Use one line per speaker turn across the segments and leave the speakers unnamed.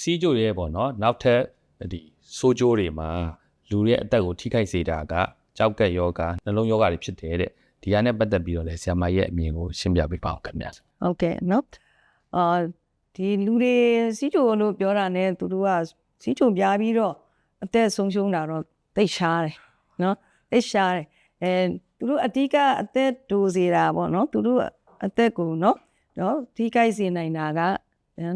စီးကြိုရဲပေါ့နော်နောက်ထပ်ဒီဆိုးကျိုးတွေမှာလူရဲ့အသက်ကိုထိခိုက်စေတာကကြောက်ကက်ယောဂနှလုံးယောဂတွေဖြစ်တယ်တဲ့ဒီဟာနဲ့ပတ်သက်ပြီးတော့လေဆရာမရဲ့အမြင်ကိုရှင်းပြပေးပါဦးခင်ဗျာ
ဟုတ်ကဲ့နော်ဒီလူတွေစီးကြိုလို့ပြောတာနဲ့သူတို့ကစီးကြိုပြပြီးတော့အသက်ဆုံးရှုံးတာတော့သိရှားတယ်နော်သိရှားတယ်သူတို့အဓိကအသက်တိုးစေတာပေါ့နော်သူတို့အသက်ကိုနော်ထိခိုက်စေနိုင်တာက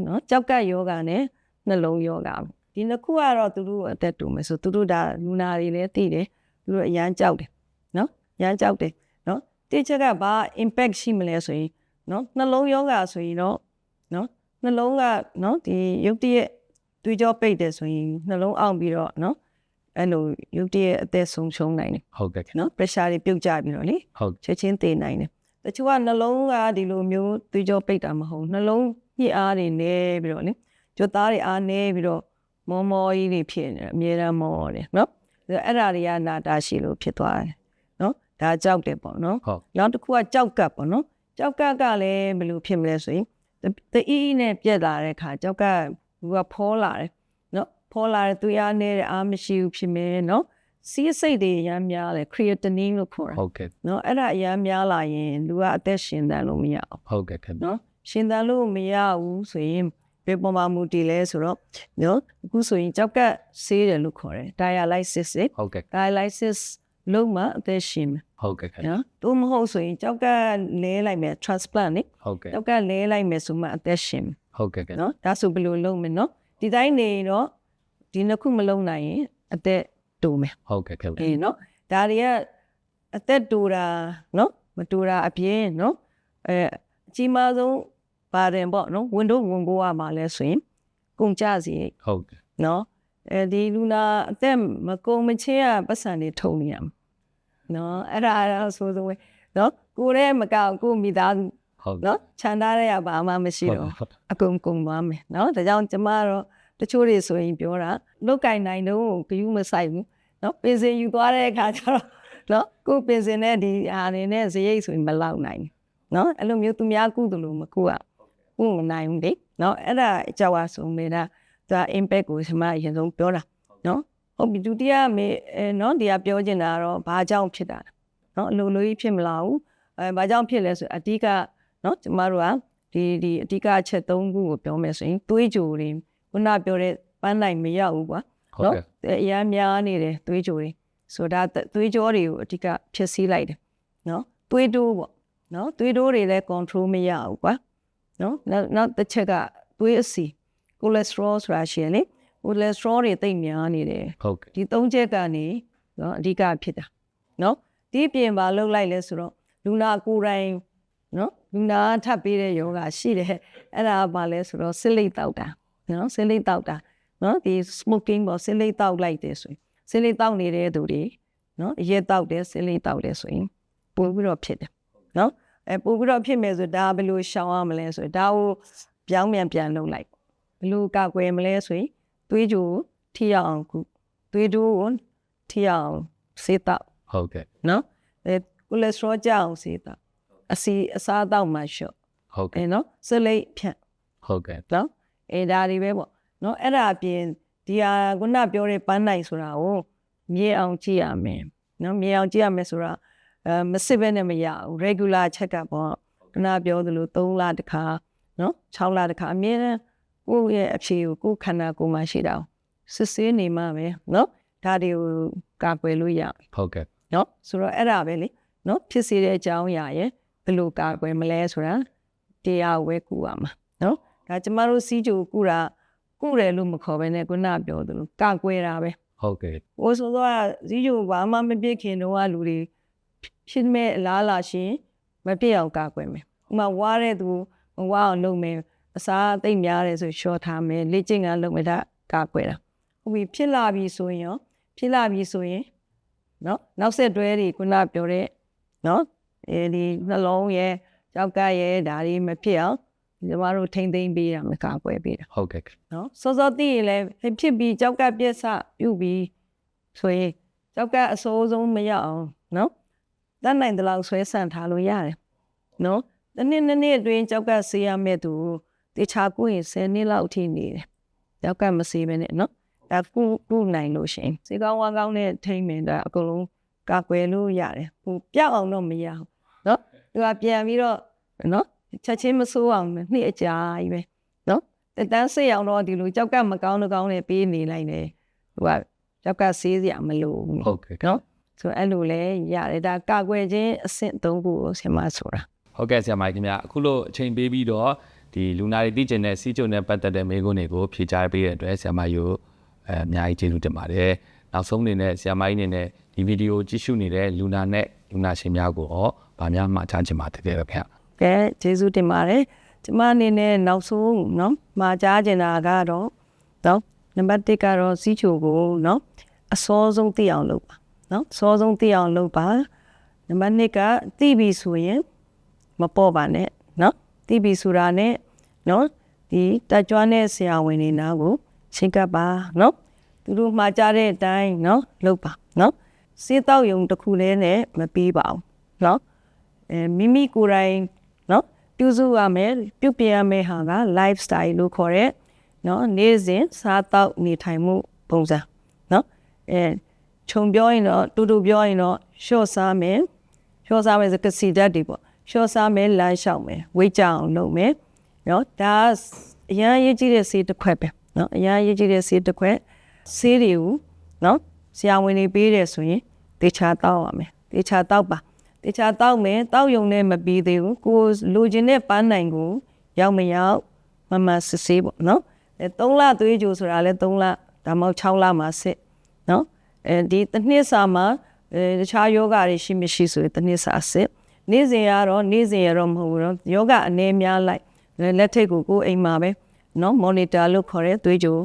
နော်ကြောက်ကက်ယောဂနဲ့နှလုံးယောဂဒီနှစ်ခုကတော့သူတို့အသက်တိုးမယ်ဆိုသူတို့ဒါလူနာတွေလည်းသိတယ်သူတို့အရန်ကြောက်တယ်နော်အရန်ကြောက်တယ်နော်တိချက်ကဘာ impact ရှိမလဲဆိုရင်နော်နှလုံးယောဂဆိုရင်တော့နော်နှလုံးကနော်ဒီရုပ်တရက်သွေးကြောပိတ်တယ်ဆိုရင်နှလုံးအောင်ပြီးတော့နော်အဲ့လိုရုပ်တရက်အသက်ဆုံးရှုံးနိုင်တယ်
ဟုတ်ကဲ့
နော် pressure တွေပြုတ်ကျပြီးတော့လေ
ဟုတ်
ချက်ချင်းသေနိုင်တယ်တချို့ကနှလုံးကဒီလိုမျိုးသွေးကြောပိတ်တာမဟုတ်နှလုံးညှစ်အားတွေနေပြီးတော့လေကြွသားတွေအားနေပြီးတော့မောမောကြီးတွေဖြစ်နေတယ်အမြဲတမ်းမောတယ်နော်အဲ့ဒါတွေကနာတာရှိလို့ဖြစ်သွားတယ်နော်ဒါကြောက်တယ်ပေါ့နော်နောက်တစ်ခုကကြောက်ကပ်ပေါ့နော်ကြောက်ကပ်ကလည်းဘယ်လိုဖြစ်မလဲဆိုရင်တအီးနဲ့ပြက်လာတဲ့ခါကြောက်ကလူကဖောလာတယ်နော်ဖောလာတဲ့သွေးအားနေတဲ့အားမရှိဘူးဖြစ်မယ်နော်စီးစိတ်တွေရမ်းများတယ် creatinine လို့ခေါ်တာ
ဟုတ်ကဲ့
နော်အဲ့ဒါအရမ်းများလာရင်လူကအသက်ရှင်သန်လို့မရအောင်
ဟုတ်ကဲ့ခင်ဗျ
နော်ရှင်သန်လို့မရဘူးဆိုရင်ဘယ်ပေါ်မှာမူတည်လဲဆိုတော့နော်အခုဆိုရင်ကြောက်ကပ်ဆေးတယ်လို့ခေါ်တယ် dialysis
ဟုတ်ကဲ့
dialysis လုံးမှအသက်ရှင်မယ်
ဟုတ်ကဲ့ခင်
နော်သူမဟုတ်ဆိုရင်ကြောက်ကပ်လဲလိုက်မယ် transplant နိ
ဟုတ်ကဲ့
ကြောက်ကပ်လဲလိုက်မယ်ဆိုမှအသက်ရှင်
ဟုတ်ကဲ့
နော်ဒါဆိုဘယ်လိုလုပ်မလဲနော်ဒီတိုင်းနေတော့ဒီနှစ်ခုမလုံးနိုင်ရင်အသက်တိုးမယ်
ဟုတ်ကဲ့ခင်ဗျ
နော်ဒါတွေကအသက်တိုးတာနော်မတိုးတာအပြင်နော်အကြီးမားဆုံးပါတယ်ပေါ့နော်ဝန်တို့ဝန်ကိုရမှာလဲဆိုရင်ကုန်ကြစီ
ဟုတ်ကဲ့
နော်ဒီလူနာအသက်မကုန်မချင်းကပတ်စံတွေထုံနေရမှာနော်အဲ့ဒါဆိုဆိုနော်ကိုရဲမကောက်ကိုမိသားစု
ဟုတ်
နော်ခြံထားတဲ့ကဘာမှမရှိတော့အကုန်ကုန်သွားမယ်နော်ဒါကြောင့်ကျမတော့တချို့တွေဆိုရင်ပြောတာလုတ်ကင်နိုင်တော့ဂယူးမဆိုင်ဘူးနော်ပင်စင်ယူသွားတဲ့အခါကျတော့နော်ကိုပင်စင်နဲ့ဒီဟာနေနဲ့ဇရိတ်ဆိုရင်မလောက်နိုင်နော်အဲ့လိုမျိုးသူများကုသလိုမကုမနိုင်ဘူးလေနော်အဲ့ဒါအကြောက်အဆုံးနေတာဒါ impact ကိုကျွန်မအရင်ဆုံးပြောတာနော်ဟုတ်ပြီဒုတိယမေနော်ဒီကပြောချင်တာကတော့ဘာကြောင့်ဖြစ်တာနော်အလိုလိုကြီးဖြစ်မလာဘူးဘာကြောင့်ဖြစ်လဲဆိုအဓိကနော်ကျမတို့ကဒီအဓိကအချက်၃ခုကိုပြောမယ်ဆိုရင်သွေးကြိုတွေခုနပြောတဲ့ပန်းနိုင်မရောက်ဘူးကွာနော်အရမ်းများနေတယ်သွေးကြိုတွေဆိုတာသွေးကြောတွေကိုအဓိကဖြစ်စည်းလိုက်တယ်နော်သွေးတိုးပေါ့နော်သွေးတိုးတွေလည်း control မရဘူးကွာနော်နောက်တစ်ချက်ကသွေးအဆီ cholesterol ဆိုတာရှိရင်လေ cholesterol တွေတိတ်များနေတယ်
ဟုတ်ကဲ့
ဒီ၃ချက်ကနေနော်အဓိကဖြစ်တာနော်ဒီပြင်ပါလောက်လိုက်လဲဆိုတော့လူနာကိုယ်တိုင်နော်လူနာထပ်ပေးတဲ့ယောဂရှိတယ်အဲ့ဒါဘာလဲဆိုတော့ဆစ်လိတ်တောက်တာနော်ဆစ်လိတ်တောက်တာနော်ဒီ smoking ပေါ့ဆစ်လိတ်တောက်လိုက်တယ်ဆိုရင်ဆစ်လိတ်တောက်နေတဲ့သူတွေနော်အရက်တောက်တယ်ဆစ်လိတ်တောက်တယ်ဆိုရင်ပိုပြီးတော့ဖြစ်တယ်နော်ပိုပြီးတော့ဖြစ်မယ်ဆိုဒါဘယ်လိုရှောင်ရမလဲဆိုဒါကိုပြောင်းပြန်လုပ်လိုက်ဘယ်လိုကာကွယ်မလဲဆိုရင်သွေးကြိုထိရအောင်ကုသွေးကြိုကိုထိရအောင်စေးတောက်
ဟုတ်ကဲ့
နော်cholesterol ကြအောင်စေးတောက်အစားတောက်မှလျှော့
ဟုတ်ကဲ့
နော်စလိတ်ဖြန့်
ဟုတ်ကဲ့
နော်ဒါတွေပဲပေါ့နော်အဲ့ဒါအပြင်ဒီဟာခုနပြောတဲ့ပန်းနိုင်ဆိုတာကိုမြေအောင်ကြည့်ရမယ်နော်မြေအောင်ကြည့်ရမယ်ဆိုတာမစစ်ဘဲနဲ့မရဘူး regular check up ပေါ့ခုနပြောသလို3လတစ်ခါနော်6လတစ်ခါအမြဲတမ်းကိုယ့်ရဲ့အဖြေကိုကိုယ်ခန္ဓာကိုယ်မှာရှိတာစစ်ဆေးနေမှပဲနော်ဒါတွေကိုကာကွယ်လို့ရ
ဟုတ်ကဲ့
နော်ဆိုတော့အဲ့ဒါပဲလေနော်ဖြစ်စေတဲ့အကြောင်းအရာရဲ့ဘယ်လိုကာကွယ်မလဲဆိုတာတရားဝဲကူရမှာနော်ဒါကျမတို့စီးကြိုကူတယ်လို့မခေါ်ဘဲနဲ့ခုနပြောသလိုကာကွယ်တာပဲ
ဟုတ်ကဲ့
ဟိုဆိုတော့စီးကြိုဘာမှမပြစ်ခင်တော့လူတွေဖြစ်မဲ့လားလာရှင်မပြစ်အောင်ကာကွယ်မယ်ဥမာဝါတဲ့သူမဝအောင်လုပ်မယ်အစားသိမ့်များတယ်ဆိုရှော့ထားမယ်လေ့ကျင့်ခန်းလုပ်မယ်ဒါကာကွယ်တာဟုတ်ပြီဖြစ်လာပြီဆိုရင်နော်နောက်ဆက်တွဲတွေခုနပြောတဲ့နော်ဒီနှလုံးရဲ့ကြောက်ကရဲ့ဒါတွေမဖြစ်အောင်ကျမတို့ထိမ့်သိမ့်ပေးတာမကာကွယ်ပေးတာ
ဟုတ်ကဲ့
နော်စောသိရင်လည်းဖြစ်ပြီးကြောက်ကပြက်စပြုတ်ပြီးဆိုရင်ကြောက်ကအစိုးဆုံးမရအောင်နော်တတ်နိုင်တဲ့လောက်ဆွဲဆန့်ထားလို့ရတယ်နော်တစ်နှစ်အတွင်းကြောက်ကဆေးရမဲ့သူတခြားကိုရင်10နှစ်လောက်အထိနေတယ် ယောက်ကမစေးပဲနဲ့နော်ဒါကုနိုင်လို့ရှိရင်စေကောင်းဝါကောင်းနဲ့ထိမ့်မယ်ဒါအကုန်လုံးကာကွယ်လို့ရတယ်ဟိုပြောက်အောင်တော့မရဘူးနော်သူကပြန်ပြီးတော့နော်ချက်ချင်းမဆိုးအောင်နှစ်အကြာကြီးပဲနော်တန်းစိတ်အောင်တော့ဒီလိုကြောက်ကမကောင်းနဲ့ပေးနေလိုက်တယ်ဟိုကကြောက်ကဆေးစရာမလိုဘူး
ဟုတ်ကဲ့
နော်ဆိုအဲ့လိုလဲရတယ်ဒါကာကွယ်ခြင်းအဆင့်၃ခုကိုဆင်မဆိုတာ
ဟုတ်ကဲ့ဆရာမကြီးခင်ဗျအခုလို့အချိန်ပေးပြီးတော့ဒီလူနာတွေသိကျင်တဲ့စီးကျုံနဲ့ပတ်သက်တဲ့မေးခွန်းတွေကိုဖြေကြားပေးတဲ့အတွက်ဆရာမကြီးကိုအများကြီးကျေးဇူးတင်ပါတယ်နောက်ဆုံးအနေနဲ့ဆရာမကြီးအနေနဲ့ဒီဗီဒီယိုကြည့်ရှုနေတဲ့လူနာနဲ့လူနာရှင်များကိုရောဗာများမှာချချင်ပါသေးတယ်ခင်ဗျ
ကဲကျေးဇူးတင်ပါတယ်ကျမအနေနဲ့နောက်ဆုံးနော်မှာကြားချင်တာကတော့နော်နံပါတ်1ကတော့စီးချိုကိုနော်အစောဆုံးသိအောင်လုပ်ပါနော်အစောဆုံးသိအောင်လုပ်ပါနံပါတ်2ကသိပြီဆိုရင်မပေါ့ပါနဲ့နော်သိပြီဆိုတာနဲ့နော်ဒီတက်ကြွတဲ့ဆရာဝန်တွေနာကိုချင်းကပ်ပါနော်သူတို့မှာကြားတဲ့အတိုင်းနော်လုပ်ပါနော်စေးတောက်ယုံတစ်ခုလေးနဲ့မပြီးပါဘူးနော်မိမိကိုယ်တိုင်နော်ပြုစုရမယ်ပြုပြင်ရမယ်ဟာက lifestyle လို့ခေါ်တဲ့နော်နေ့စဉ်စားတောက်နေထိုင်မှုပုံစံနော်ခြုံပြောရင်တော့တူပြောရင်တော့ရှော့စားမယ်စကစီဓာတ်တွေပေါ့ရှော့စားမယ်လမ်းလျှောက်မယ်ဝိတ်ကြအောင်လုပ်မယ်နော်ဒါအရန်ရေးကြည့်တဲ့ဆေးတစ်ခွက်ပဲနော်အရန်ရေးကြည့်တဲ့ဆေးတစ်ခွက်ဆေးတွေကိုနော်ဆရာဝန်တွေပေးတယ်ဆိုရင်တေချာတောက်ရမယ်တေချာတောက်ပါတေချာတောက်မယ်တောက်ယုံနဲ့မပြီးသေးဘူးကိုလိုချင်တဲ့ပန်းနိုင်ကိုရောက်မရောက်မစစ်ဆေးပေါ့နော်3လသွေးကြိုဆိုတာလဲ3လဒါမှမဟုတ်6လမှာစစ်နော်ဒီတစ်နှစ်စာမှာတခြားယောဂတွေရှိမရှိဆိုရင်တစ်နှစ်စာစစ်နေ့စဉ်ရတော့မဟုတ်ဘူးနော်ယောဂအနေများလိုက်လက်ထိတ်ကိုအိမ်မှာပဲနော်မော်နီတာလို့ခေါ်တဲ့သွေးကြို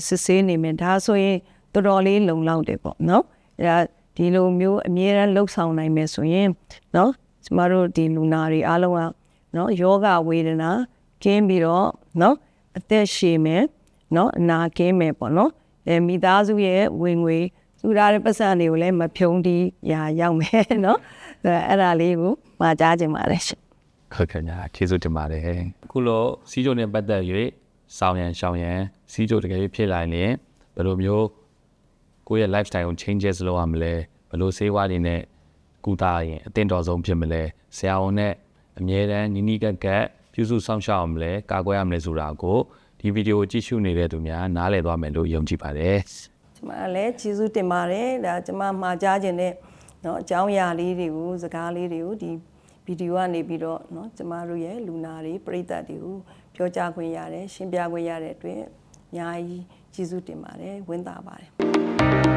စစ်ဆေးနေမယ်ဒါဆိုရင်တော်တော်လေးလုံလောက်တယ်ပေါ့နော်ဒါဒီလိုမျိုးအမြဲတမ်းလှုပ်ဆောင်နိုင်မယ်ဆိုရင်နော်ကျမတို့ဒီလူနာတွေအားလုံးကနော်ယောဂဝေဒနာကင်းပြီးတော့နော်အသက်ရှည်မယ်နော်အနာကင်းမယ်ပေါ့နော်မိသားစုရဲ့ဝင်ငွေသူရတဲ့ပတ်စံတွေကိုလည်းမဖြုံးတီးရာရောက်မယ်နော်အဲ့ဒါလေးကိုမှာကြားခြင်းပါတယ်ရှင်
ဟုတ်ကဲ့ညာကျေးဇူးတင်ပါတယ်အခုလို့စီးကျုံနဲ့ပတ်သက်၍ရှောင်းရန်စီးကျုံတကယ်ဖြစ်လာရင်ဘယ်လိုမျိုးကိုယ့်ရဲ့ lifestyle ကို changes လုပ်ရမလဲဘယ်လိုဆေးဝါးတွေနဲ့ကုသရင်အသင့်တော်ဆုံးဖြစ်မလဲဆရာဝန်နဲ့အမြဲတမ်းနီးကပ်ပြုစုစောင့်ရှောက်ရမလဲကာကွယ်ရမလဲဆိုတာကိုဒီဗီဒီယိုကြည့်ရှုနေတဲ့သူများနားလည်သွားမယ်လို့ယုံကြည်ပါတယ်
ကျမလည်းကျေးဇူးတင်ပါတယ်ဒါကျမမှာကြားခြင်းနဲ့เนาะအကြောင်းအရာလေးတွေကိုစကားလေးတွေကိုဒီဗီဒီယိုကနေပြီးတော့เนาะကျမတို့ရဲ့လူနာတွေပရိသတ်တွေကိုပြောကြားခွင့်ရတယ်ရှင်းပြခွင့်ရတဲ့အတွက်အများကြီးကျေးဇူးတင်ပါတယ်ဝမ်းသာပါတယ်